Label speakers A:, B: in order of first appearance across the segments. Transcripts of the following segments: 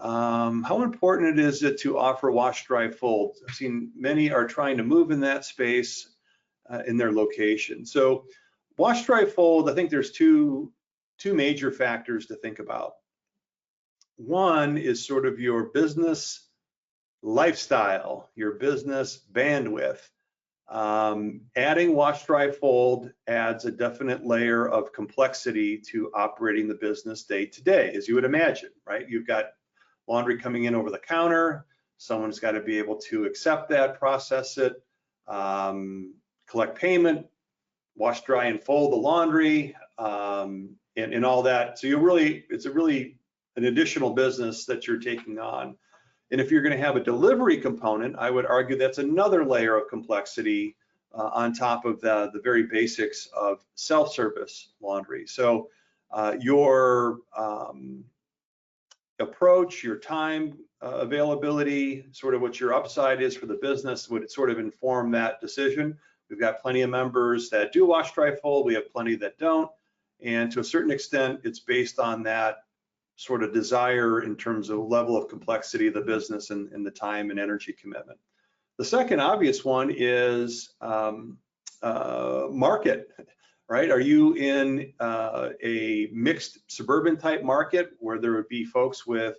A: How important is it to offer wash, dry, fold? I've seen many are trying to move in that space in their location. So wash, dry, fold, I think there's two major factors to think about. One is sort of your business lifestyle, your business bandwidth. Adding wash, dry, fold adds a definite layer of complexity to operating the business day to day, as you would imagine, right? You've got laundry coming in over the counter. Someone's got to be able to accept that, process it, collect payment, wash, dry, and fold the laundry, and all that. So it's really an additional business that you're taking on. And if you're going to have a delivery component, I would argue that's another layer of complexity on top of the very basics of self-service laundry. So your approach, your time availability, sort of what your upside is for the business would sort of inform that decision. We've got plenty of members that do wash, dry, fold. We have plenty that don't. And to a certain extent, it's based on that sort of desire in terms of level of complexity of the business and the time and energy commitment. The second obvious one is market, right? Are you in a mixed suburban type market where there would be folks with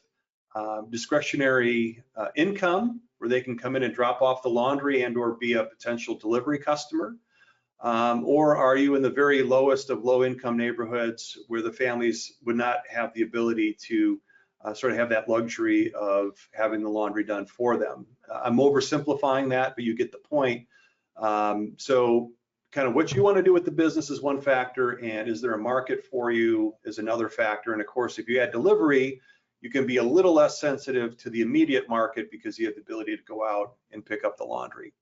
A: discretionary income where they can come in and drop off the laundry and or be a potential delivery customer? Or are you in the very lowest of low income neighborhoods where the families would not have the ability to sort of have that luxury of having the laundry done for them? I'm oversimplifying that, but you get the point. So kind of what you want to do with the business is one factor, and is there a market for you is another factor. And of course, if you add delivery, you can be a little less sensitive to the immediate market because you have the ability to go out and pick up the laundry.